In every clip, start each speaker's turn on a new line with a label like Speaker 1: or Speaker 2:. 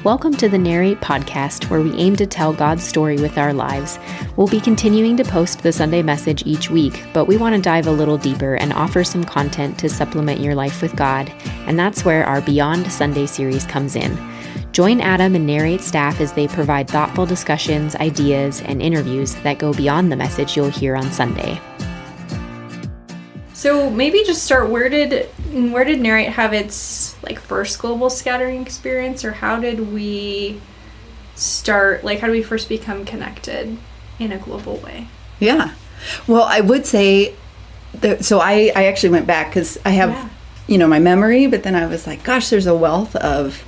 Speaker 1: Welcome to the Narrate podcast, where we aim to tell God's story with our lives. We'll be continuing to post the Sunday message each week, but we want to dive a little deeper and offer some content to supplement your life with God, and that's where our Beyond Sunday series comes in. Join Adam and Narrate staff as they provide thoughtful discussions, ideas, and interviews that go beyond the message you'll hear on Sunday.
Speaker 2: So maybe just start, where did Narrate have its first global scattering experience, or how did we start, how do we first become connected in a global way?
Speaker 3: Yeah. Well, I would say that, so I actually went back because I have, my memory, but then I was like, gosh, there's a wealth of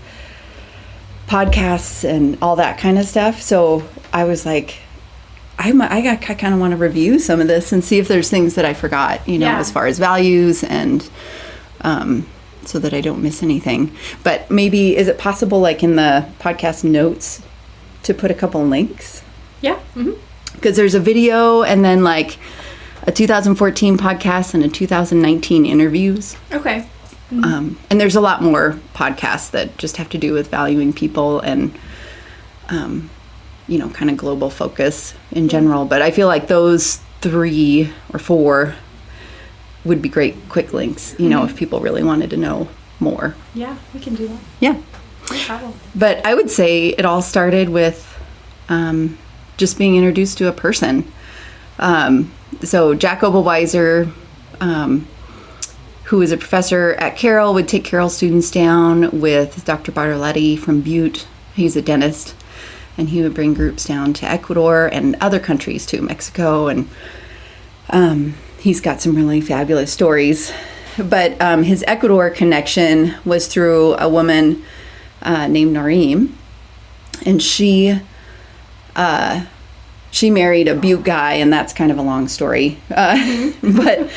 Speaker 3: podcasts and all that kind of stuff. So I was like, I kind of want to review some of this and see if there's things that I forgot, as far as values and so that I don't miss anything. But maybe, is it possible, in the podcast notes, to put a couple links?
Speaker 2: Yeah.
Speaker 3: Because there's a video and then a 2014 podcast and a 2019 interviews.
Speaker 2: Okay.
Speaker 3: And there's a lot more podcasts that just have to do with valuing people and kind of global focus in general. But I feel like those 3 or 4 would be great quick links, if people really wanted to know more.
Speaker 2: Yeah, we can do that.
Speaker 3: Yeah.
Speaker 2: No problem.
Speaker 3: But I would say it all started with just being introduced to a person. So Jack Obelweiser, who was a professor at Carroll, would take Carroll students down with Dr. Bartoletti from Butte. He's a dentist. And he would bring groups down to Ecuador and other countries too, Mexico. And he's got some really fabulous stories. But his Ecuador connection was through a woman named Noreen. And she married a Butte guy, and that's kind of a long story. But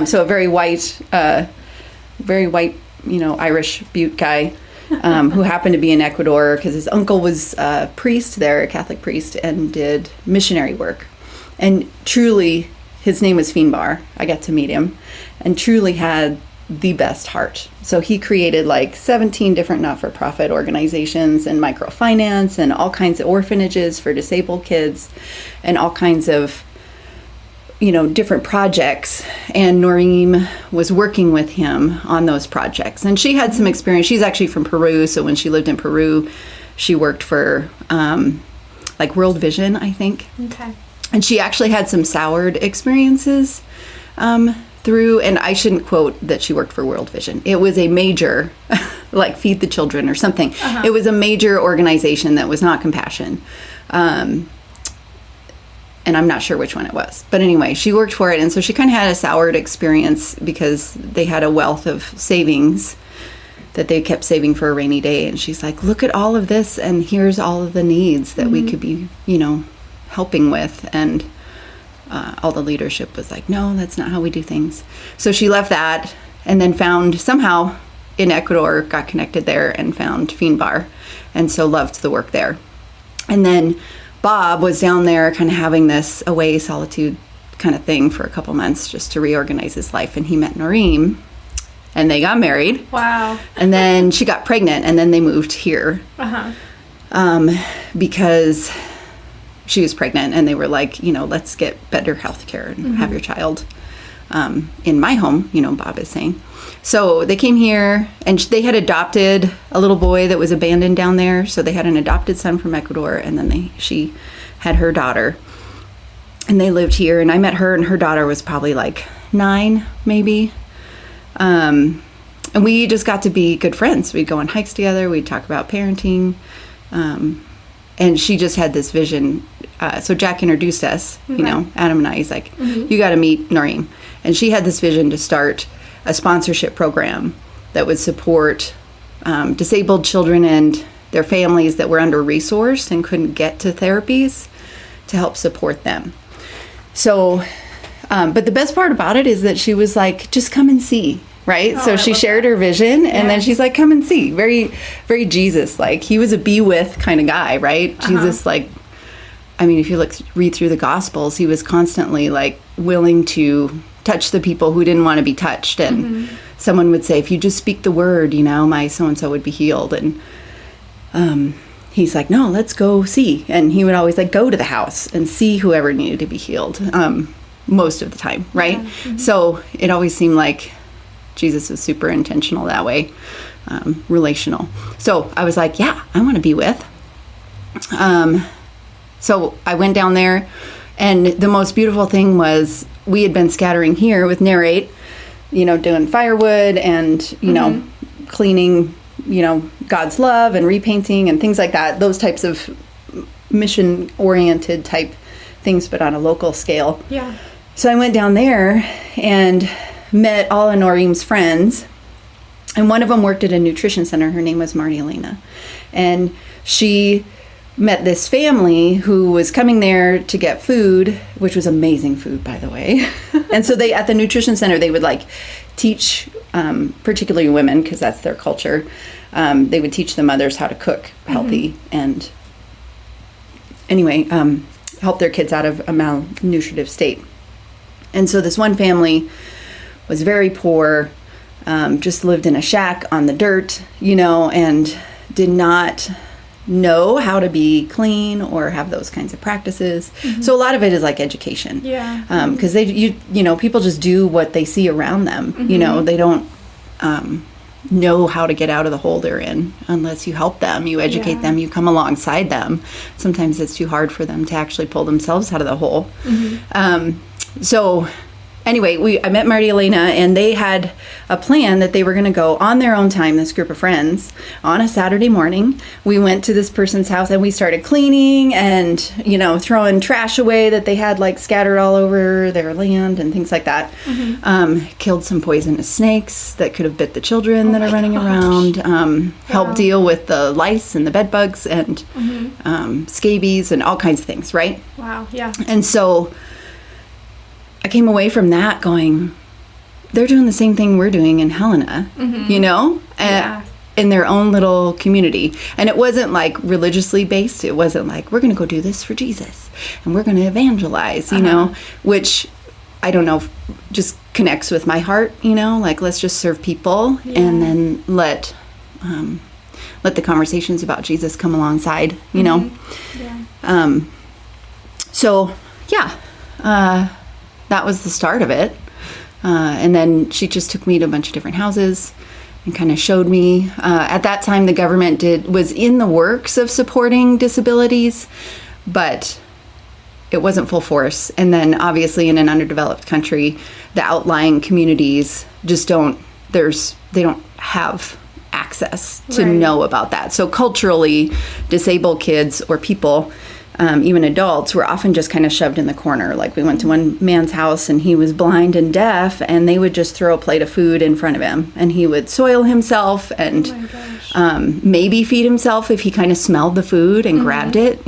Speaker 3: so a very white, Irish Butte guy. Who happened to be in Ecuador because his uncle was a priest there, a Catholic priest, and did missionary work. And truly, his name was Finbar. I got to meet him, and truly had the best heart. So he created 17 different not-for-profit organizations and microfinance and all kinds of orphanages for disabled kids and all kinds of different projects, and Noreen was working with him on those projects. And she had some experience. She's actually from Peru, so when she lived in Peru, she worked for World Vision, I think.
Speaker 2: Okay.
Speaker 3: And she actually had some soured experiences through, and I shouldn't quote that she worked for World Vision. It was a major, Feed the Children or something. Uh-huh. It was a major organization that was not Compassion. And I'm not sure which one it was. But anyway, she worked for it. And so she kind of had a soured experience because they had a wealth of savings that they kept saving for a rainy day. And she's like, look at all of this. And here's all of the needs that we could be, helping with. And all the leadership was like, no, that's not how we do things. So she left that and then found somehow in Ecuador, got connected there and found Finbar. And so loved the work there. And then Bob was down there kind of having this away solitude kind of thing for a couple months just to reorganize his life. And he met Noreen and they got married.
Speaker 2: Wow.
Speaker 3: And then she got pregnant and then they moved here. Because she was pregnant and they were like, let's get better health care and have your child in my home, Bob is saying. So they came here and they had adopted a little boy that was abandoned down there. So they had an adopted son from Ecuador, and then she had her daughter. And they lived here, and I met her, and her daughter was probably 9, maybe. And we just got to be good friends. We'd go on hikes together. We'd talk about parenting. And she just had this vision. So Jack introduced us, Adam and I. He's like, you got to meet Noreen. And she had this vision to start a sponsorship program that would support disabled children and their families that were under-resourced and couldn't get to therapies to help support them. So, but the best part about it is that she was like, just come and see, right? So she shared her vision, and then she's like, come and see. Very, very Jesus-like. He was a be with kind of guy, right? Jesus, if you read through the Gospels, he was constantly willing to touch the people who didn't want to be touched. And someone would say, if you just speak the word, my so-and-so would be healed. And he's like, no, let's go see. And he would always like go to the house and see whoever needed to be healed, most of the time, right?
Speaker 2: Yeah. Mm-hmm.
Speaker 3: So it always seemed like Jesus was super intentional that way, relational. So I was like, yeah, I want to be with. So I went down there, and the most beautiful thing was we had been scattering here with Narrate, doing firewood and, cleaning, God's love and repainting and things like that, those types of mission-oriented type things, but on a local scale.
Speaker 2: Yeah.
Speaker 3: So I went down there and met all of Noreem's friends, and one of them worked at a nutrition center. Her name was Marty Elena, and she met this family who was coming there to get food, which was amazing food, by the way. And so they, at the nutrition center, they would like teach, particularly women, because that's their culture. They would teach the mothers how to cook healthy and anyway, help their kids out of a malnutritive state. And so this one family was very poor, just lived in a shack on the dirt, and did not know how to be clean or have those kinds of practices. So a lot of it is like education.
Speaker 2: Yeah.
Speaker 3: Because people just do what they see around them. They don't know how to get out of the hole they're in unless you help them, you educate them, you come alongside them. Sometimes it's too hard for them to actually pull themselves out of the hole. So anyway, I met Marty Elena, and they had a plan that they were going to go on their own time, this group of friends, on a Saturday morning. We went to this person's house and we started cleaning and, throwing trash away that they had like scattered all over their land and things like that. Killed some poisonous snakes that could have bit the children that are running around. Helped deal with the lice and the bed bugs and scabies and all kinds of things, right?
Speaker 2: Wow, yeah.
Speaker 3: And so I came away from that going, they're doing the same thing we're doing in Helena, in their own little community. And it wasn't like religiously based. It wasn't like, we're going to go do this for Jesus and we're going to evangelize, which I don't know, just connects with my heart, like let's just serve people and then let the conversations about Jesus come alongside, that was the start of it. And then she just took me to a bunch of different houses and kind of showed me. At that time, the government was in the works of supporting disabilities, but it wasn't full force. And then obviously in an underdeveloped country, the outlying communities just they don't have access to know about that. So culturally, disabled kids or people, even adults, were often just kind of shoved in the corner. Like we went to one man's house and he was blind and deaf, and they would just throw a plate of food in front of him and he would soil himself and maybe feed himself if he kind of smelled the food and grabbed it,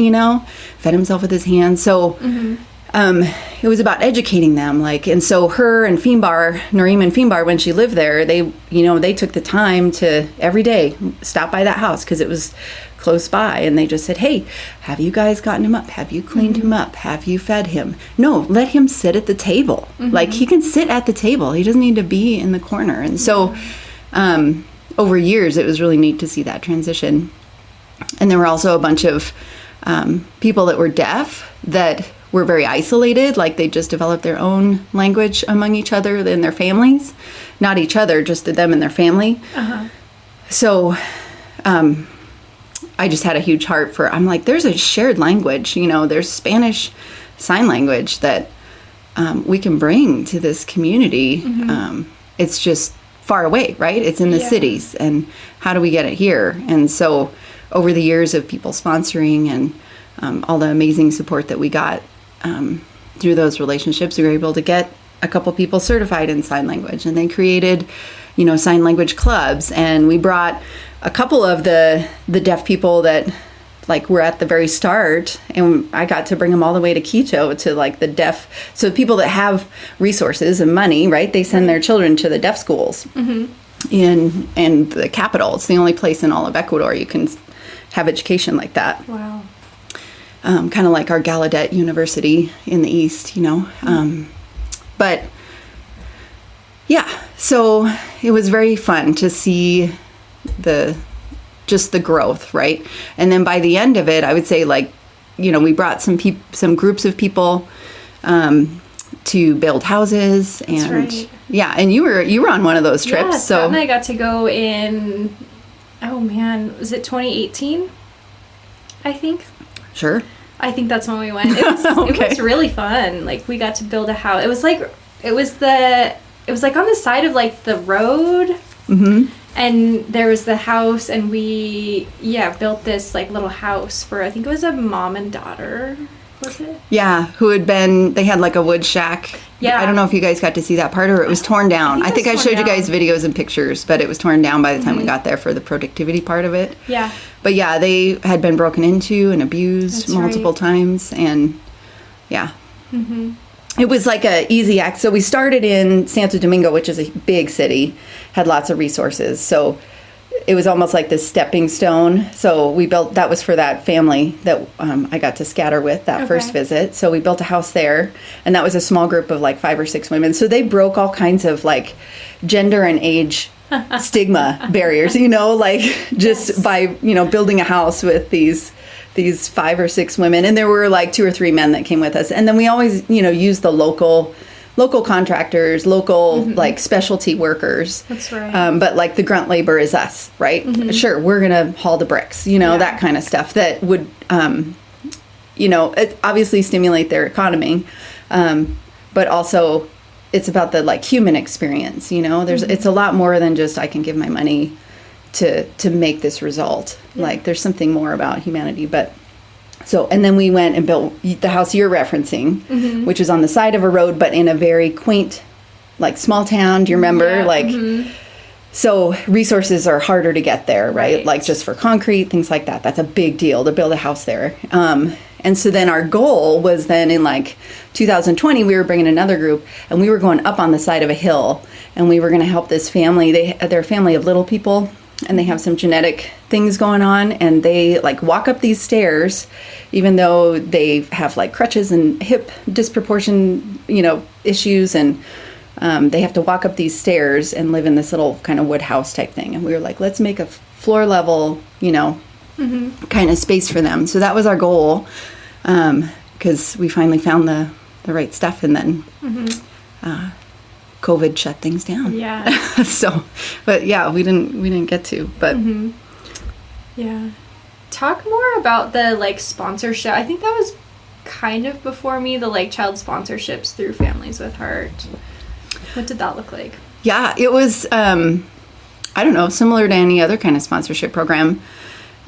Speaker 3: fed himself with his hands. So it was about educating them. And so her and Noreem and Finbar, when she lived there, they took the time to every day stop by that house because it was close by, and they just said, hey, have you guys gotten him up? Have you cleaned him up? Have you fed him? No, let him sit at the table. Like he can sit at the table. He doesn't need to be in the corner. And so over years, it was really neat to see that transition. And there were also a bunch of people that were deaf that were very isolated, like they just developed their own language among each other and their families. Not each other, just them and their family. So I just had a huge heart I'm like, there's a shared language, there's Spanish Sign Language that we can bring to this community. It's just far away, right? It's in the cities, and how do we get it here? And so over the years of people sponsoring and all the amazing support that we got through those relationships, we were able to get a couple people certified in sign language, and they created, sign language clubs, and we brought a couple of the deaf people that were at the very start, and I got to bring them all the way to Quito to the deaf. So people that have resources and money, right? They send their children to the deaf schools in the capital. It's the only place in all of Ecuador you can have education like that.
Speaker 2: Wow.
Speaker 3: Kind of like our Gallaudet University in the East, but yeah, so it was very fun to see the just the growth, right? And then by the end of it, I would say like, we brought some groups of people to build houses, and
Speaker 2: That's right.
Speaker 3: yeah, and you were on one of those trips.
Speaker 2: Yeah,
Speaker 3: so
Speaker 2: Scott and I got to go in, oh man, was it 2018? I think.
Speaker 3: Sure.
Speaker 2: I think that's when we went. It was,
Speaker 3: Okay.
Speaker 2: It was really fun. Like we got to build a house. It was like on the side of like the road.
Speaker 3: Mm-hmm.
Speaker 2: And there was the house, and we built this like little house for, I think it was a mom and daughter. Was it?
Speaker 3: Yeah, they had like a wood shack.
Speaker 2: Yeah.
Speaker 3: I don't know if you guys got to see that part, or it was torn down. I think I showed you guys videos and pictures, but it was torn down by the time we got there for the productivity part of it.
Speaker 2: Yeah.
Speaker 3: But yeah, they had been broken into and abused multiple times, and yeah.
Speaker 2: Mm-hmm.
Speaker 3: It was like a easy act. So we started in Santo Domingo, which is a big city, had lots of resources. So it was almost like this stepping stone. So we built, that was for that family that I got to scatter with that first visit. So we built a house there, and that was a small group of like 5 or 6 women. So they broke all kinds of like gender and age stigma barriers, like just by, building a house with these 5 or 6 women. And there were like 2 or 3 men that came with us. And then we always, use the local contractors, local like specialty workers.
Speaker 2: That's right.
Speaker 3: But like the grunt labor is us, right?
Speaker 2: Mm-hmm.
Speaker 3: Sure, we're gonna haul the bricks, that kind of stuff that would, it obviously stimulate their economy, but also it's about the like human experience. There's it's a lot more than just I can give my money to make this result. Yeah. Like there's something more about humanity, but. So, and then we went and built the house you're referencing, which was on the side of a road, but in a very quaint, like small town. Do you remember?
Speaker 2: Yeah.
Speaker 3: So resources are harder to get there, right? Like just for concrete, things like that. That's a big deal to build a house there. And so then our goal was then in like 2020, we were bringing another group, and we were going up on the side of a hill, and we were going to help this family. They're a family of little people, and they have some genetic things going on, and they like walk up these stairs, even though they have like crutches and hip disproportion, issues, and they have to walk up these stairs and live in this little kind of wood house type thing. And we were like, let's make a floor level, kind of space for them. So that was our goal, because we finally found the right stuff, and then COVID shut things down.
Speaker 2: Yeah.
Speaker 3: So, but yeah, we didn't get to, but
Speaker 2: yeah. Talk more about the like sponsorship. I think that was kind of before me, the like child sponsorships through Families with Heart. What did that look like?
Speaker 3: Yeah, it was, I don't know, similar to any other kind of sponsorship program.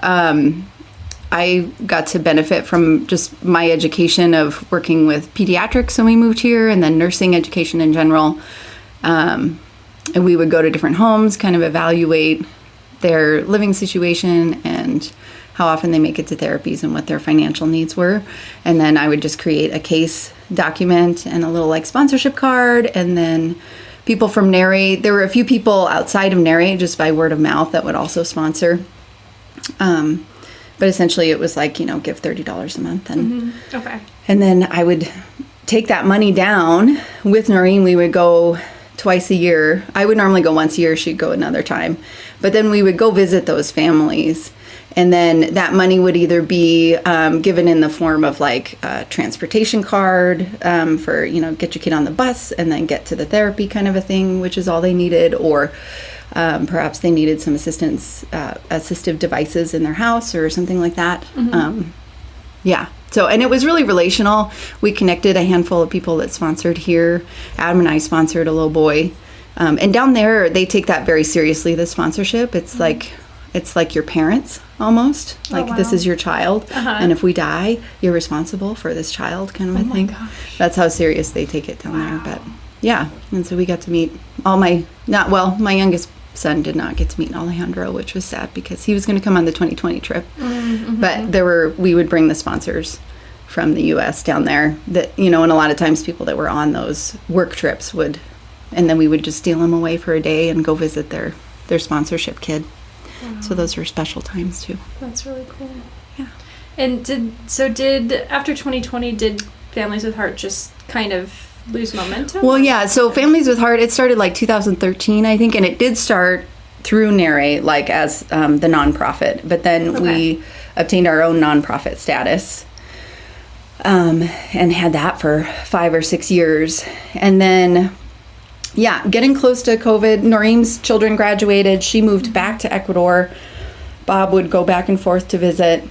Speaker 3: I got to benefit from just my education of working with pediatrics when we moved here, and then nursing education in general. And we would go to different homes, kind of evaluate their living situation and how often they make it to therapies and what their financial needs were. And then I would just create a case document and a little like sponsorship card. And then people from Narrate, there were a few people outside of Narrate just by word of mouth that would also sponsor. But essentially it was like, give $30 a month. And
Speaker 2: Okay.
Speaker 3: And then I would take that money down with Noreen. We would go twice a year. I would normally go once a year. She'd go another time. But then we would go visit those families. And then that money would either be given in the form of like a transportation card for, get your kid on the bus and then get to the therapy kind of a thing, which is all they needed. Or perhaps they needed some assistive devices in their house or something like that. Yeah. So, and it was really relational. We connected a handful of people that sponsored here. Adam and I sponsored a little boy. And down there, they take that very seriously, the sponsorship. It's like your parents almost. Like, this is your child. And if we die, you're responsible for this child kind of a thing.
Speaker 2: Gosh.
Speaker 3: That's how serious they take it down there. But yeah. And so we got to meet my youngest son did not get to meet Alejandro, which was sad because he was going to come on the 2020 trip. But we would bring the sponsors from the U.S. down there that, and a lot of times people that were on those work trips would, and then we would just steal them away for a day and go visit their sponsorship kid. So those were special times too.
Speaker 2: That's really cool.
Speaker 3: Yeah.
Speaker 2: And after 2020, did Families with Heart just kind of lose momentum?
Speaker 3: Well, yeah. So Families with Heart, it started like 2013, I think, and it did start through Narrate, like as the nonprofit, but then we obtained our own nonprofit status, and had that for 5 or 6 years. And then, getting close to COVID, Noreen's children graduated. She moved back to Ecuador. Bob would go back and forth to visit.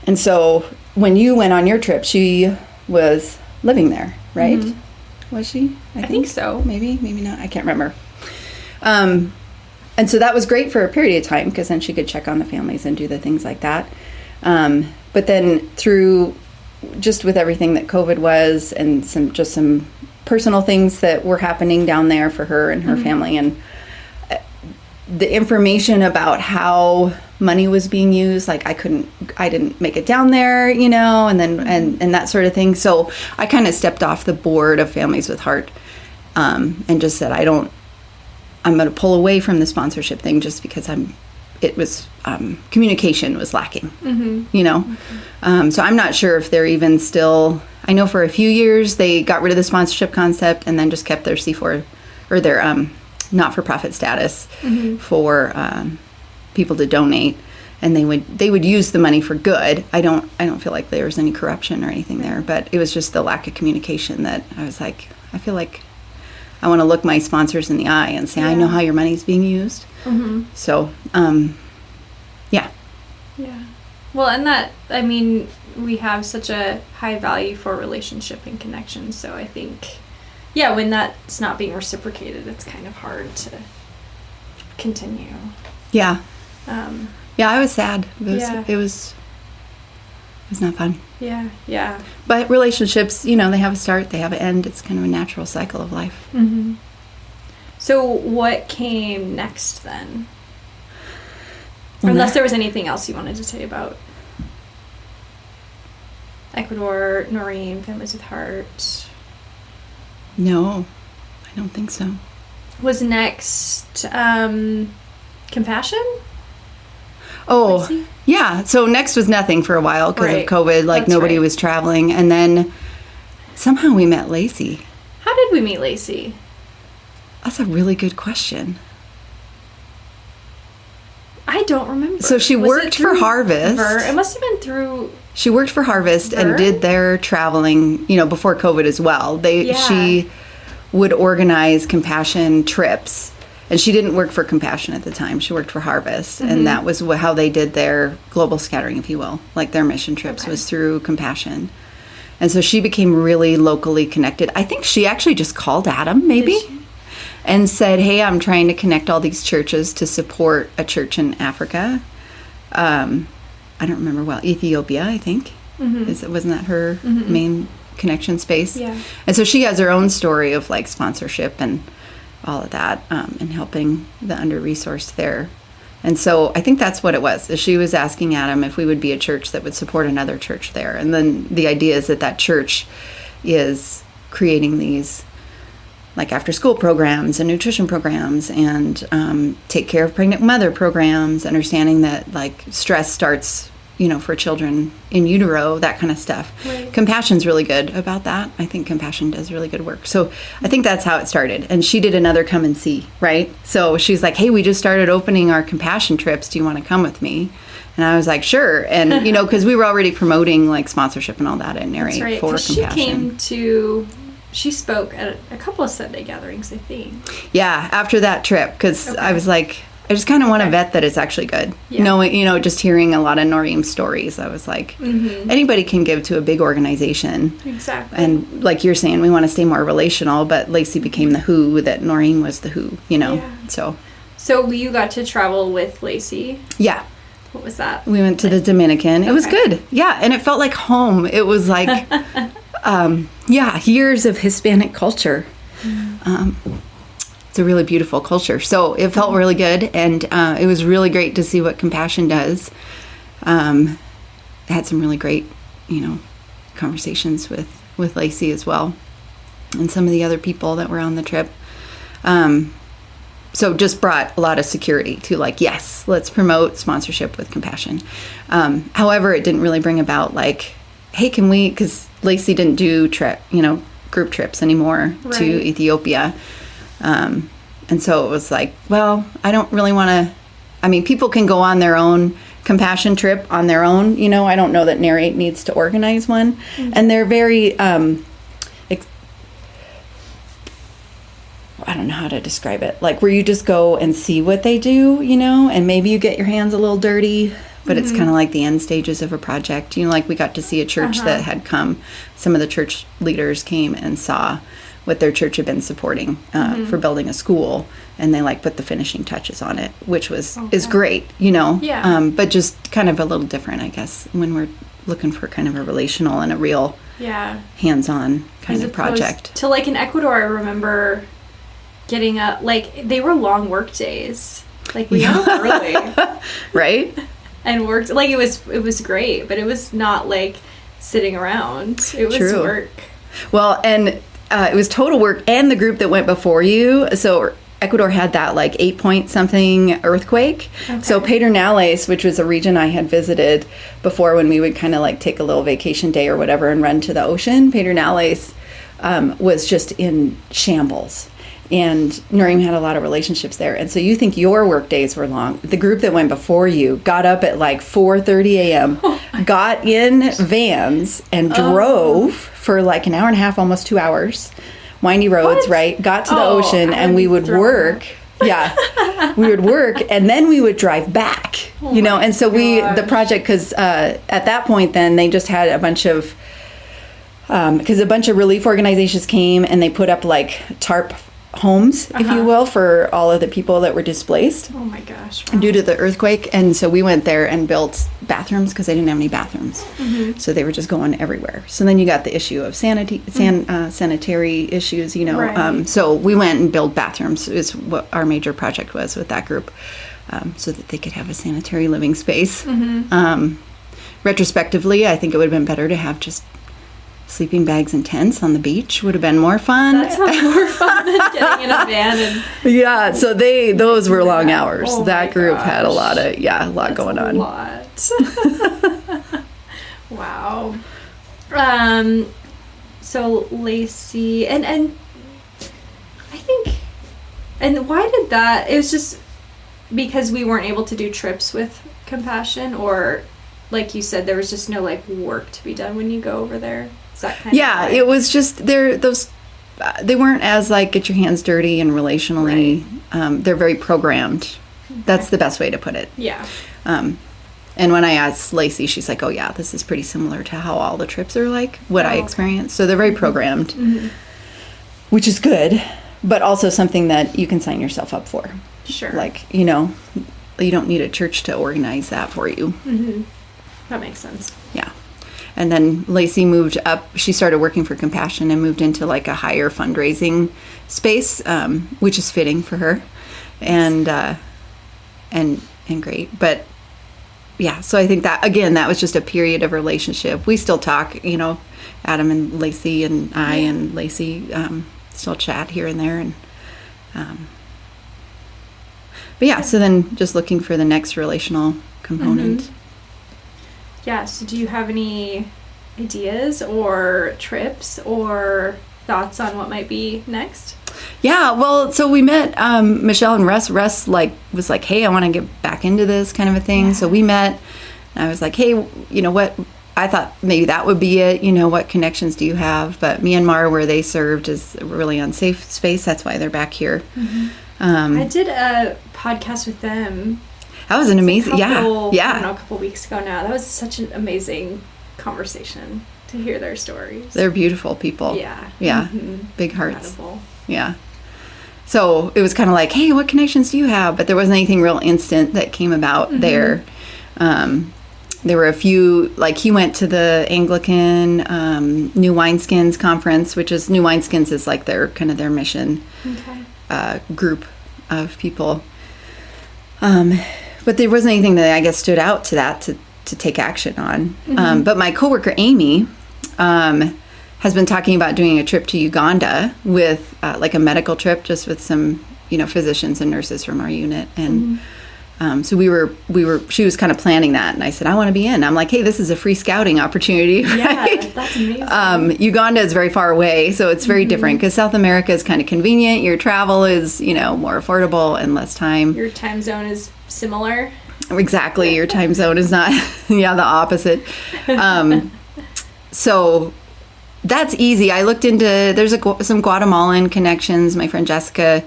Speaker 3: And so when you went on your trip, she was living there, right? Was she?
Speaker 2: I think so.
Speaker 3: Maybe not. I can't remember. And so that was great for a period of time, because then she could check on the families and do the things like that. But then through just with everything that COVID was, and some personal things that were happening down there for her and her family, and the information about how money was being used, like I didn't make it down there, and then and that sort of thing. So I kind of stepped off the board of Families with Heart, and just said I'm going to pull away from the sponsorship thing, just because communication was lacking, so I'm not sure if they're even still. I know for a few years they got rid of the sponsorship concept and then just kept their C4 or their not-for-profit status for people to donate, and they would use the money for good. I don't feel like there was any corruption or anything there, but it was just the lack of communication that I was like, I feel like I want to look my sponsors in the eye and say, I know how your money's being used. So, yeah.
Speaker 2: Well, and that, I mean, we have such a high value for relationship and connection. So I think, when that's not being reciprocated, it's kind of hard to continue.
Speaker 3: Yeah. I was sad. It was not fun.
Speaker 2: Yeah.
Speaker 3: But relationships, they have a start, they have an end. It's kind of a natural cycle of life.
Speaker 2: So what came next then? Unless there was anything else you wanted to say about Ecuador, Noreen, Families with Heart.
Speaker 3: No, I don't think so.
Speaker 2: Was next Compassion?
Speaker 3: Oh, yeah. So next was nothing for a while because of COVID. Like nobody was traveling. And then somehow we met Lacey.
Speaker 2: How did we meet Lacey?
Speaker 3: That's a really good question.
Speaker 2: I don't remember.
Speaker 3: So she worked for Harvest.
Speaker 2: It must have been through...
Speaker 3: She worked for Harvest and did their traveling, before COVID as well. She would organize Compassion trips. And she didn't work for Compassion at the time. She worked for Harvest. And that was how they did their global scattering, if you will. Like their mission trips was through Compassion. And so she became really locally connected. I think she actually just called Adam, maybe, and said, hey, I'm trying to connect all these churches to support a church in Africa. I don't remember Ethiopia, I think. Wasn't that her main connection space? Yeah. And so she has her own story of like sponsorship and all of that, and helping the under-resourced there. And so I think that's what it was. Is she was asking Adam if we would be a church that would support another church there. And then the idea is that church is creating these like after-school programs and nutrition programs and take care of pregnant mother programs, understanding that like stress starts, for children in utero, that kind of stuff. Right. Compassion's really good about that. I think Compassion does really good work. So I think that's how it started. And she did another come and see, right? So she's like, hey, we just started opening our Compassion trips. Do you want to come with me? And I was like, sure. And, because we were already promoting like sponsorship and all that at Narrate for Compassion.
Speaker 2: She spoke at a couple of Sunday gatherings, I think. Yeah,
Speaker 3: after that trip, because I was like, I just kind of want to vet that it's actually good. Yeah. Knowing, just hearing a lot of Noreen's stories, I was like, anybody can give to a big organization.
Speaker 2: Exactly.
Speaker 3: And like you're saying, we want to stay more relational, but Lacey became the who, that Noreen was the who, Yeah.
Speaker 2: So you got to travel with Lacey?
Speaker 3: Yeah.
Speaker 2: What was that?
Speaker 3: We went to the Dominican. It was good. Yeah, and it felt like home. It was like... years of Hispanic culture. It's a really beautiful culture. So it felt really good, and it was really great to see what Compassion does. I had some really great, conversations with Lacey as well, and some of the other people that were on the trip. So just brought a lot of security to like, yes, let's promote sponsorship with Compassion. However, it didn't really bring about like, hey, can we, because Lacey didn't do group trips anymore to Ethiopia. And so it was like, well, I don't really want to, I mean, people can go on their own compassion trip on their own. You know, I don't know that Narrate needs to organize one. Mm-hmm. And they're very, I don't know how to describe it. Like where you just go and see what they do, you know, and maybe you get your hands a little dirty, but it's kind of like the end stages of a project. You know, like we got to see a church that had come. Some of the church leaders came and saw what their church had been supporting for building a school, and they like put the finishing touches on it, which was is great, you know.
Speaker 2: Yeah.
Speaker 3: But just kind of a little different, I guess, when we're looking for kind of a relational and a real hands-on kind of project.
Speaker 2: To like in Ecuador, I remember getting up, like they were long work days. Like we got up early.
Speaker 3: Right?
Speaker 2: And worked, like it was great, but it was not like sitting around. It was work.
Speaker 3: Well, and it was total work, and the group that went before you. So Ecuador had that like 8-point something earthquake. Okay. So Pedernales, which was a region I had visited before when we would kind of like take a little vacation day or whatever and run to the ocean, Pedernales was just in shambles. And Nurim had a lot of relationships there. And so you think your work days were long. The group that went before you got up at like 4:30 a.m., got in vans and drove for like an hour and a half, almost 2 hours. Windy roads, right? Got to the ocean, and we would work. Yeah. We would work, and then we would drive back, you know. And so the project, because at that point then they just had a bunch of, because a bunch of relief organizations came and they put up like tarp homes, if you will, for all of the people that were displaced.
Speaker 2: Oh my gosh.
Speaker 3: Wow. Due to the earthquake. And so we went there and built bathrooms because they didn't have any bathrooms. Mm-hmm. So they were just going everywhere. So then you got the issue of sanitary issues, you know.
Speaker 2: Right.
Speaker 3: So we went and built bathrooms is what our major project was with that group, so that they could have a sanitary living space. Mm-hmm. Retrospectively, I think it would have been better to have just sleeping bags and tents on the beach. Would have been more fun.
Speaker 2: That sounds more fun than getting in a van and
Speaker 3: yeah, so those were long hours.
Speaker 2: Oh
Speaker 3: that group had a lot going on.
Speaker 2: A lot. Wow. So Lacey and I think, and why did that? It was just because we weren't able to do trips with Compassion, or like you said, there was just no like work to be done when you go over there. Is that kind of like,
Speaker 3: it was just they weren't as like get your hands dirty and relationally. Right. They're very programmed. Okay. That's the best way to put it.
Speaker 2: Yeah.
Speaker 3: And when I asked Lacey, she's like, "Oh yeah, this is pretty similar to how all the trips are like what I experienced." So they're very programmed, which is good, but also something that you can sign yourself up for.
Speaker 2: Sure.
Speaker 3: Like, you know, you don't need a church to organize that for you.
Speaker 2: Mm-hmm. That makes sense.
Speaker 3: Yeah. And then Lacey moved up. She started working for Compassion and moved into like a higher fundraising space, which is fitting for her, and great. But yeah, so I think that again, that was just a period of relationship. We still talk, you know, Adam and Lacey and I and Lacey still chat here and there, and but yeah. So then just looking for the next relational component.
Speaker 2: Mm-hmm. Yeah, so do you have any ideas or trips or thoughts on what might be next?
Speaker 3: Yeah, well, so we met Michelle and Russ. Russ was like, hey, I want to get back into this kind of a thing. Yeah. So we met, and I was like, hey, you know what? I thought maybe that would be it. You know, what connections do you have? But Myanmar, where they served, is a really unsafe space. That's why they're back here.
Speaker 2: Mm-hmm. I did a podcast with them.
Speaker 3: That was an amazing,
Speaker 2: I don't know, a couple weeks ago now. That was such an amazing conversation to hear their stories.
Speaker 3: They're beautiful people.
Speaker 2: Yeah.
Speaker 3: Yeah.
Speaker 2: Mm-hmm.
Speaker 3: Big hearts.
Speaker 2: Incredible.
Speaker 3: Yeah. So it was kind of like, hey, what connections do you have? But there wasn't anything real instant that came about there. There were a few, like he went to the Anglican New Wineskins conference, which is New Wineskins is like their kind of their mission group of people. But there wasn't anything that I guess stood out to that to take action on. Mm-hmm. But my coworker Amy has been talking about doing a trip to Uganda with like a medical trip, just with some physicians and nurses from our unit, and So she was kind of planning that, and I said, I want to be in. I'm like, hey, this is a free scouting opportunity, right?
Speaker 2: Yeah, that's amazing.
Speaker 3: Uganda is very far away, so it's very different, because South America is kind of convenient. Your travel is, more affordable and less time.
Speaker 2: Your time zone is similar.
Speaker 3: Exactly. Your time zone is not, the opposite. So that's easy. I looked into, there's some Guatemalan connections. My friend Jessica,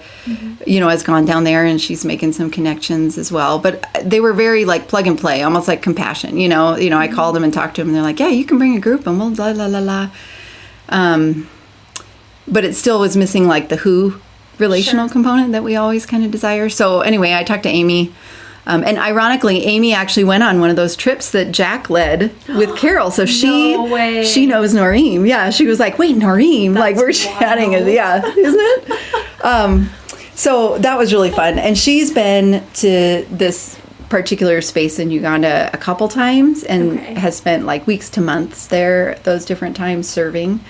Speaker 3: has gone down there, and she's making some connections as well. But they were very like plug and play, almost like Compassion. I called them and talked to them, and they're like, yeah, you can bring a group, and we'll la la la la. But it still was missing like the who relational component that we always kind of desire. So anyway, I talked to Amy. And ironically, Amy actually went on one of those trips that Jack led with Carol. So she knows Noreen. Yeah, she was like, wait, Noreen. That's like, we're chatting. Yeah, isn't it? So that was really fun. And she's been to this particular space in Uganda a couple times, and has spent like weeks to months there, those different times serving.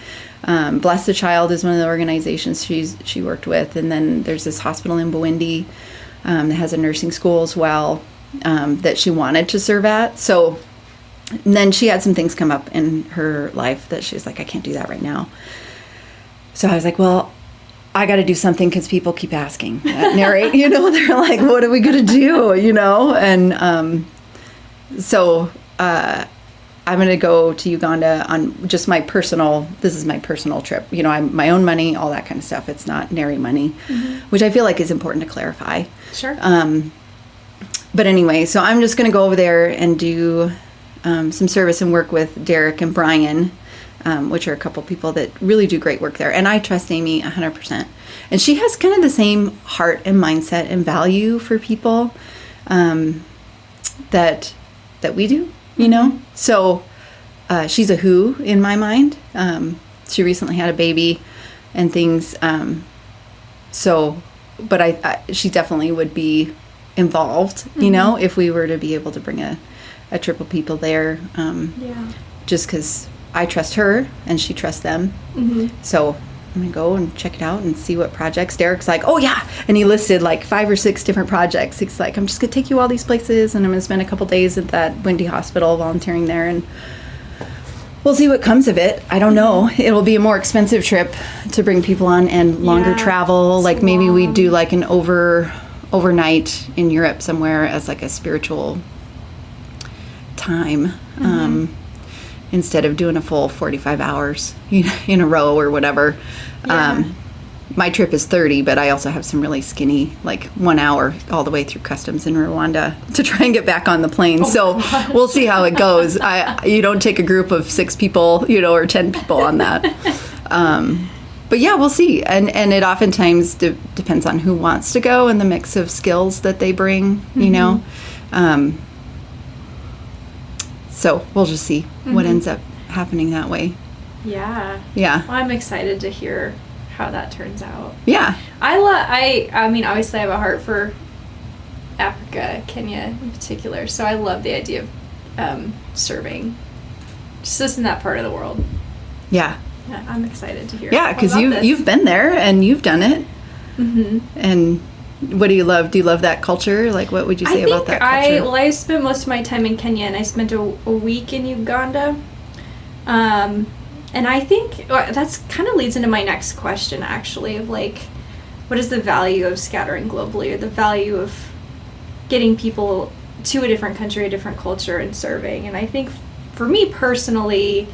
Speaker 3: Bless the Child is one of the organizations she worked with. And then there's this hospital in Buwindi that has a nursing school as well, that she wanted to serve at. So then she had some things come up in her life that she's like, I can't do that right now. So I was like, well, I got to do something, because people keep asking. Narrate, they're like, what are we going to do, And so I'm going to go to Uganda on just this is my personal trip. I'm my own money, all that kind of stuff. It's not Narrate money, which I feel like is important to clarify.
Speaker 2: Sure.
Speaker 3: But anyway, so I'm just going to go over there and do some service and work with Derek and Brian, which are a couple people that really do great work there. And I trust Amy 100%. And she has kind of the same heart and mindset and value for people that we do, So she's a who in my mind. She recently had a baby and things. But she definitely would be involved, if we were to be able to bring a trip of people there. Just because I trust her and she trusts them. So I'm going to go and check it out and see what projects. Derek's like, oh yeah. And he listed like 5 or 6 different projects. He's like, I'm just going to take you all these places, and I'm going to spend a couple days at that Windy Hospital volunteering there, and we'll see what comes of it. I don't know. It'll be a more expensive trip to bring people on, and longer travel. Like maybe we do like an overnight in Europe somewhere as like a spiritual time, instead of doing a full 45 hours in a row or whatever. My trip is 30, but I also have some really skinny, like 1 hour all the way through customs in Rwanda to try and get back on the plane. We'll see how it goes. You don't take a group of 6 people, or 10 people on that. But yeah, we'll see. And it oftentimes depends on who wants to go and the mix of skills that they bring, So we'll just see what ends up happening that way.
Speaker 2: Yeah.
Speaker 3: Yeah.
Speaker 2: Well, I'm excited to hear how that turns out.
Speaker 3: Yeah.
Speaker 2: I mean, obviously I have a heart for Africa, Kenya in particular. So I love the idea of serving just in that part of the world.
Speaker 3: Yeah.
Speaker 2: Yeah, I'm excited to hear.
Speaker 3: Yeah, because you've been there and you've done it. And what do you love? Do you love that culture? Like, what would you say about that culture?
Speaker 2: I spent most of my time in Kenya, and I spent a week in Uganda. And I think that's kind of leads into my next question, actually, of like, what is the value of scattering globally, or the value of getting people to a different country, a different culture, and serving? And I think for me personally,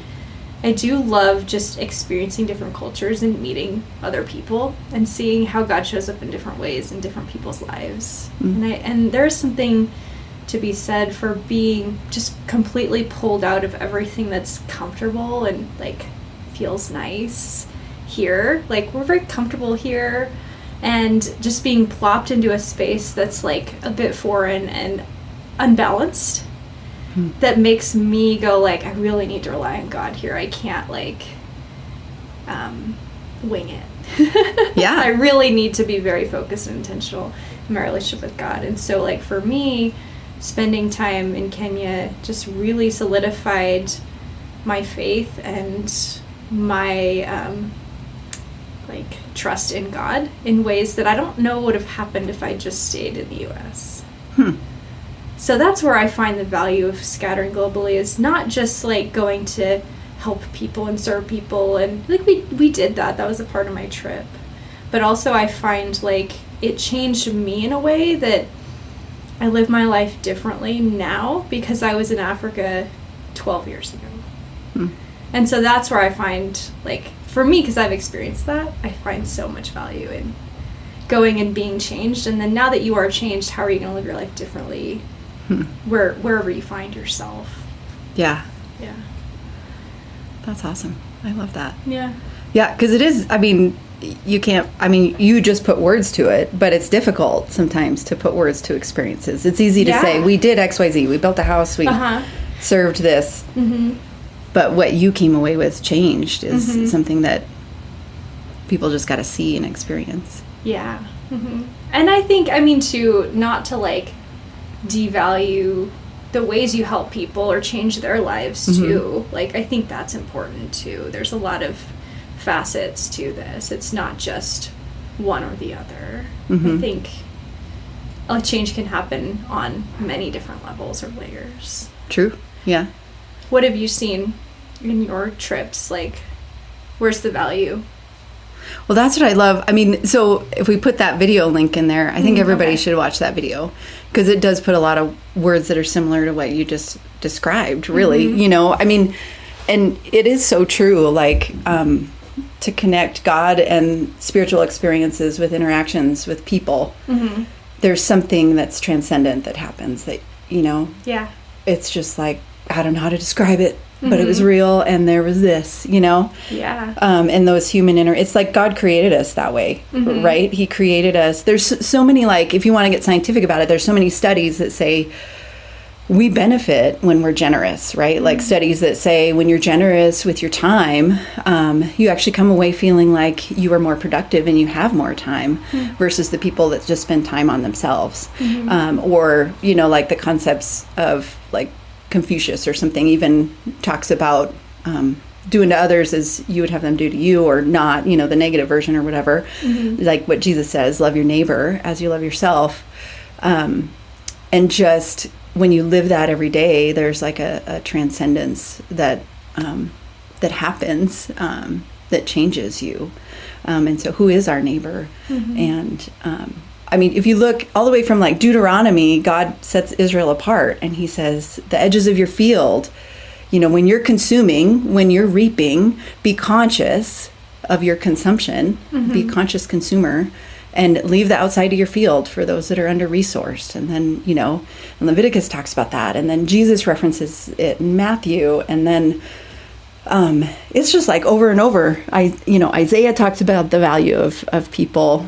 Speaker 2: I do love just experiencing different cultures and meeting other people and seeing how God shows up in different ways in different people's lives. And there's something to be said for being just completely pulled out of everything that's comfortable and like feels nice here. Like, we're very comfortable here, and just being plopped into a space that's like a bit foreign and unbalanced, that makes me go like, I really need to rely on God here. I can't like wing it.
Speaker 3: Yeah.
Speaker 2: I really need to be very focused and intentional in my relationship with God. And so like for me, spending time in Kenya just really solidified my faith and my like trust in God in ways that I don't know would have happened if I just stayed in the US. So that's where I find the value of scattering globally, is not just like going to help people and serve people, and like we did that was a part of my trip, but also I find like it changed me in a way that I live my life differently now because I was in Africa 12 years ago. And so that's where I find, like, for me, because I've experienced that, I find so much value in going and being changed. And then now that you are changed, how are you going to live your life differently wherever you find yourself?
Speaker 3: Yeah.
Speaker 2: Yeah.
Speaker 3: That's awesome. I love that.
Speaker 2: Yeah.
Speaker 3: Yeah, because it is, I mean, you can't, I mean, you just put words to it, but it's difficult sometimes to put words to experiences. It's easy to say, we did XYZ, we built a house, we served this. But what you came away with changed is something that people just got to see and experience.
Speaker 2: Yeah. And I think, I mean, not to like devalue the ways you help people or change their lives too. Like, I think that's important too. There's a lot of facets to this. It's not just one or the other. I think a change can happen on many different levels or layers.
Speaker 3: True. Yeah.
Speaker 2: What have you seen in your trips? Like, where's the value?
Speaker 3: Well, that's what I love. I mean, so if we put that video link in there, I think everybody should watch that video, because it does put a lot of words that are similar to what you just described, really. You know, I mean, and it is so true, like, to connect God and spiritual experiences with interactions with people. There's something that's transcendent that happens that, you know, it's just like, I don't know how to describe it, but it was real, and there was this, you know? And those human it's like God created us that way, right? He created us. There's so many, like, if you want to get scientific about it, there's so many studies that say we benefit when we're generous, right? Like studies that say when you're generous with your time, you actually come away feeling like you are more productive and you have more time versus the people that just spend time on themselves. Or, you know, like the concepts of, like, Confucius or something even talks about doing to others as you would have them do to you, or not, you know, the negative version or whatever. Like what Jesus says, love your neighbor as you love yourself. And just when you live that every day, there's like a transcendence that that happens that changes you. And so who is our neighbor? And I mean, if you look all the way from like Deuteronomy, God sets Israel apart, and he says, the edges of your field, you know, when you're consuming, when you're reaping, be conscious of your consumption, be a conscious consumer, and leave the outside of your field for those that are under-resourced. And then, you know, and Leviticus talks about that. And then Jesus references it in Matthew. And then it's just like over and over. Isaiah talks about the value of people.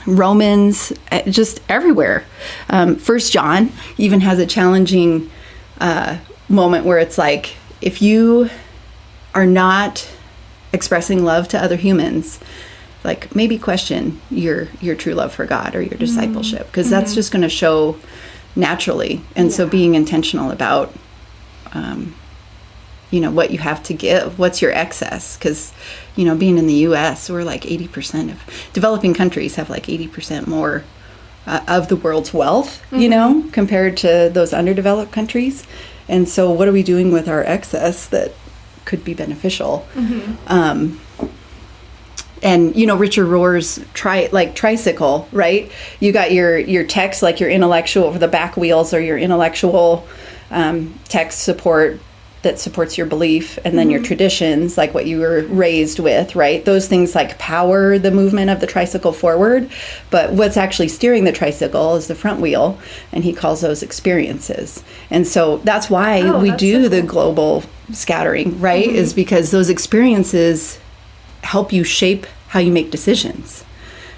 Speaker 3: Romans, just everywhere. 1 John even has a challenging moment where it's like, if you are not expressing love to other humans, like maybe question your true love for God or your discipleship, because that's just going to show naturally. And so being intentional about what you have to give, what's your excess, because being in the U.S., we're like 80% of developing countries have like 80% more of the world's wealth, compared to those underdeveloped countries. And so what are we doing with our excess that could be beneficial? And Richard Rohr's tricycle, right? You got your text, like your intellectual, for the back wheels, or your intellectual text support that supports your belief, and then your traditions, like what you were raised with, right? Those things like power the movement of the tricycle forward, but what's actually steering the tricycle is the front wheel, and he calls those experiences. And so that's why we do the global scattering, right? Is because those experiences help you shape how you make decisions,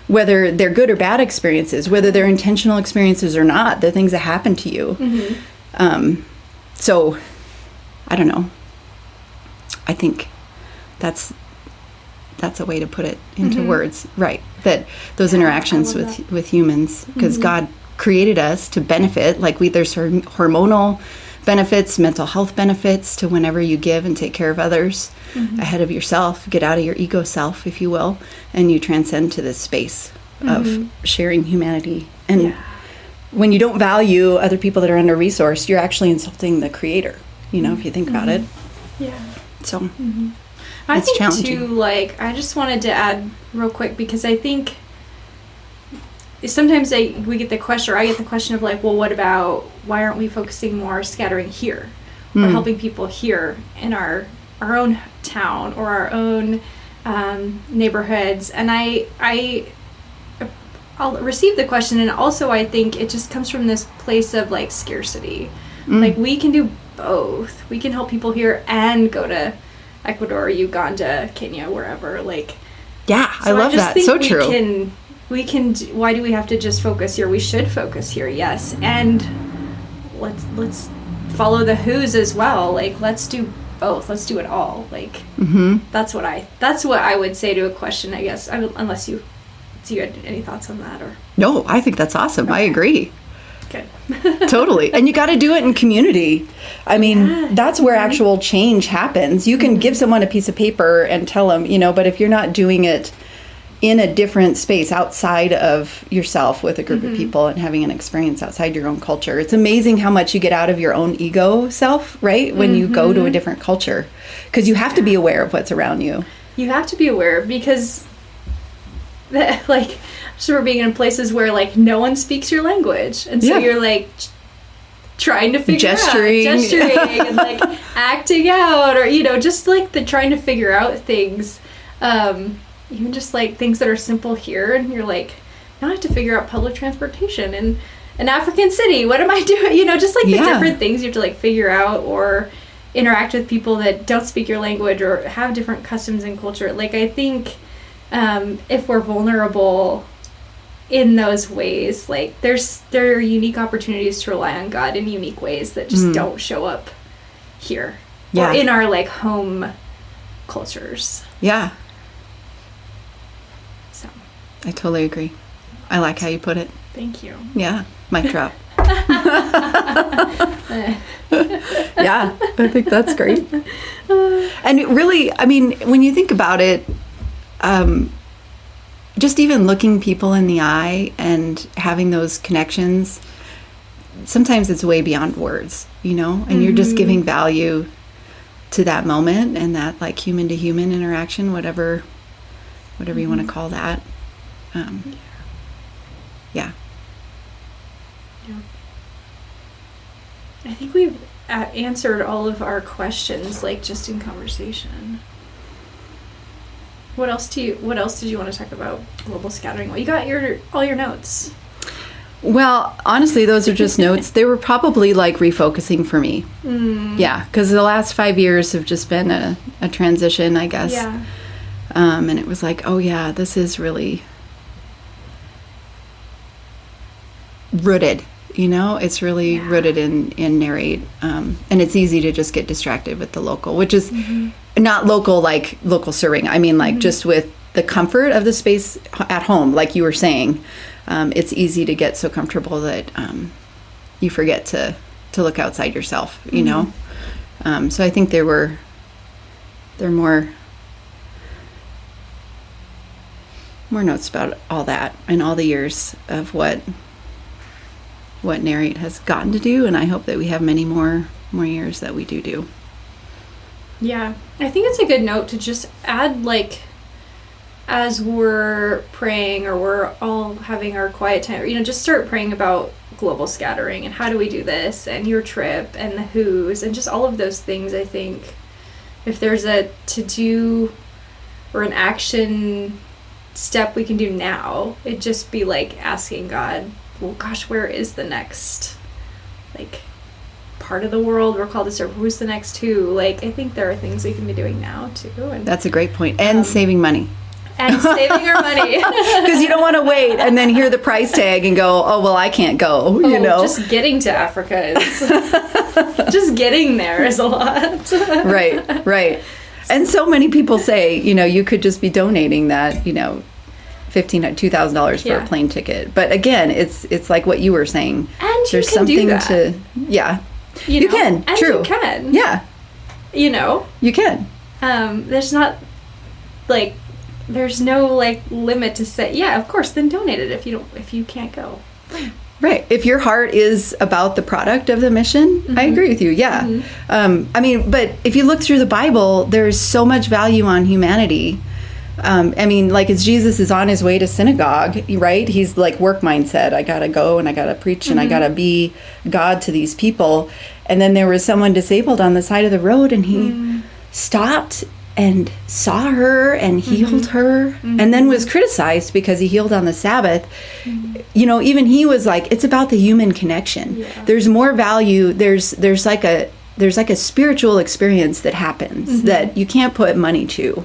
Speaker 3: whether they're good or bad experiences, whether they're intentional experiences or not, the things that happen to you. So I don't know. I think that's a way to put it into words, right? That those interactions with humans, because God created us to benefit. Like there's hormonal benefits, mental health benefits to whenever you give and take care of others ahead of yourself. Get out of your ego self, if you will, and you transcend to this space of sharing humanity. And when you don't value other people that are under-resourced, you're actually insulting the creator, if you think about it.
Speaker 2: Yeah.
Speaker 3: So
Speaker 2: I
Speaker 3: it's
Speaker 2: think
Speaker 3: challenging.
Speaker 2: too, I just wanted to add real quick, because I think sometimes we get the question, or I get the question of well, what about, why aren't we focusing more scattering here, or helping people here in our own town or our own neighborhoods? And I'll receive the question, and also I think it just comes from this place of scarcity. We can do both. We can help people here and go to Ecuador, Uganda, Kenya, wherever.
Speaker 3: Yeah, I love that. So true.
Speaker 2: We can. Why do we have to just focus here? We should focus here, yes, and let's follow the who's as well. Let's do both. Let's do it all. That's what I would say to a question, I guess. Unless you had any thoughts on that, or
Speaker 3: No, I think that's awesome. Okay. I agree.
Speaker 2: Good.
Speaker 3: Totally. And you got to do it in community. I mean, that's where actual change happens. You can give someone a piece of paper and tell them, but if you're not doing it in a different space outside of yourself with a group of people and having an experience outside your own culture, it's amazing how much you get out of your own ego self, right? When you go to a different culture, because you have to be aware of what's around you.
Speaker 2: You have to be aware, because so we're being in places where no one speaks your language, and so you're trying to figure gesturing and acting out, or just the trying to figure out things, even just things that are simple here, and you're now I have to figure out public transportation in an African city. What am I doing? Just the different things you have to figure out, or interact with people that don't speak your language or have different customs and culture. I think if we're vulnerable in those ways, there are unique opportunities to rely on God in unique ways that just don't show up here or in our home cultures.
Speaker 3: Yeah.
Speaker 2: So
Speaker 3: I totally agree. I like how you put it.
Speaker 2: Thank you.
Speaker 3: Yeah. Mic drop. Yeah, I think that's great. And really, I mean, when you think about it, just even looking people in the eye and having those connections, sometimes it's way beyond words, and you're just giving value to that moment and that human to human interaction, whatever you want to call that. Yeah.
Speaker 2: I think we've answered all of our questions, just in conversation. What else did you want to talk about global scattering? Well, you got all your notes.
Speaker 3: Well, honestly, those are just notes. They were probably refocusing for me. Yeah, because the last 5 years have just been a transition, I guess.
Speaker 2: Yeah.
Speaker 3: And it was oh yeah, this is really rooted. It's really rooted in Narrate. And it's easy to just get distracted with the local, which is not local local serving. I mean just with the comfort of the space at home, like you were saying. It's easy to get so comfortable that you forget to look outside yourself, So I think there are more notes about all that and all the years of what Narrate has gotten to do, and I hope that we have many more years that we do.
Speaker 2: Yeah, I think it's a good note to just add, as we're praying or we're all having our quiet time, just start praying about global scattering and how do we do this, and your trip and the who's and just all of those things. I think if there's a to-do or an action step we can do now, it'd just be asking God, well, gosh, where is the next part of the world we're called to serve? Who's the next who? I think there are things we can be doing now too. And
Speaker 3: that's a great point. And saving money.
Speaker 2: And saving our money.
Speaker 3: Because you don't want to wait and then hear the price tag and go, oh, well, I can't go,
Speaker 2: Just getting to Africa is... just getting there is a lot.
Speaker 3: Right. And so many people say, you could just be donating that, $2,000 for a plane ticket. But again, it's like what you were saying.
Speaker 2: And
Speaker 3: there's
Speaker 2: you can
Speaker 3: something
Speaker 2: do that.
Speaker 3: You can.
Speaker 2: And
Speaker 3: True.
Speaker 2: You can.
Speaker 3: Yeah. You can.
Speaker 2: There's not there's no limit to say, yeah, of course, then donate it if you can't go.
Speaker 3: Right. If your heart is about the product of the mission, I agree with you. Yeah. I mean, but if you look through the Bible, there's so much value on humanity. I mean, like as Jesus is on his way to synagogue, right? He's like work mindset. I got to go and I got to preach and I got to be God to these people. And then there was someone disabled on the side of the road and he stopped and saw her and healed her and then was criticized because he healed on the Sabbath. You know, even he was like, it's about the human connection. There's more value. There's like a spiritual experience that happens that you can't put money to.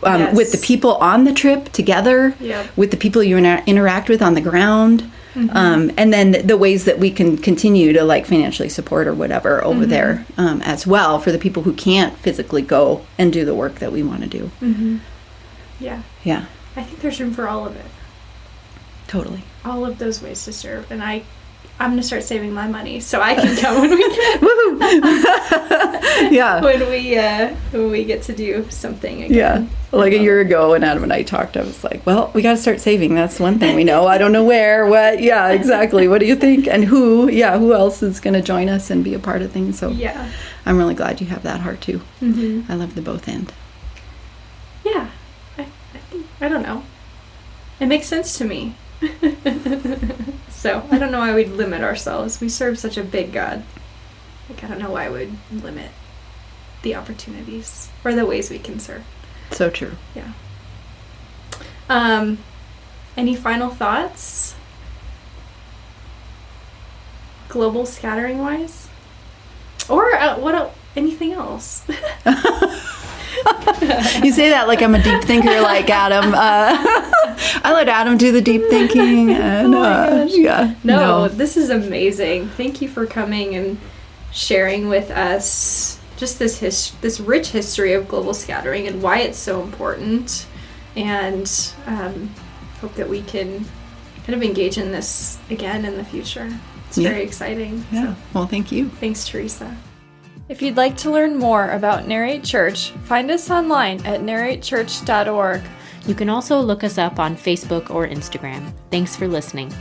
Speaker 3: With the people on the trip together, with the people you interact with on the ground, and then the ways that we can continue to like financially support or whatever over there as well for the people who can't physically go and do the work that we want to do.
Speaker 2: Yeah. I think there's room for all of it.
Speaker 3: Totally.
Speaker 2: All of those ways to serve. And I'm going to start saving my money so I can come when we can.
Speaker 3: Woohoo! Yeah.
Speaker 2: When we get to do something again.
Speaker 3: Yeah. Like a year ago when Adam and I talked, I was like, well, we got to start saving. That's one thing we know. I don't know where, what. Yeah, exactly. What do you think? And who else is going to join us and be a part of things? So
Speaker 2: yeah.
Speaker 3: I'm really glad you have that heart too. I love the both end.
Speaker 2: Yeah. I don't know. It makes sense to me. So I don't know why we'd limit ourselves. We serve such a big God. Like I don't know why we'd limit the opportunities or the ways we can serve.
Speaker 3: So true.
Speaker 2: Yeah. Any final thoughts? Global scattering wise? Or anything else?
Speaker 3: You say that like I'm a deep thinker like Adam. I let Adam do the deep thinking. And,
Speaker 2: oh my gosh.
Speaker 3: Yeah.
Speaker 2: No, this is amazing. Thank you for coming and sharing with us just this rich history of global scattering and why it's so important. And hope that we can kind of engage in this again in the future. It's very exciting.
Speaker 3: Yeah.
Speaker 2: So,
Speaker 3: well, thank you.
Speaker 2: thanks, Theresa. If you'd like to learn more about Narrate Church, find us online at narratechurch.org.
Speaker 1: You can also look us up on Facebook or Instagram. Thanks for listening.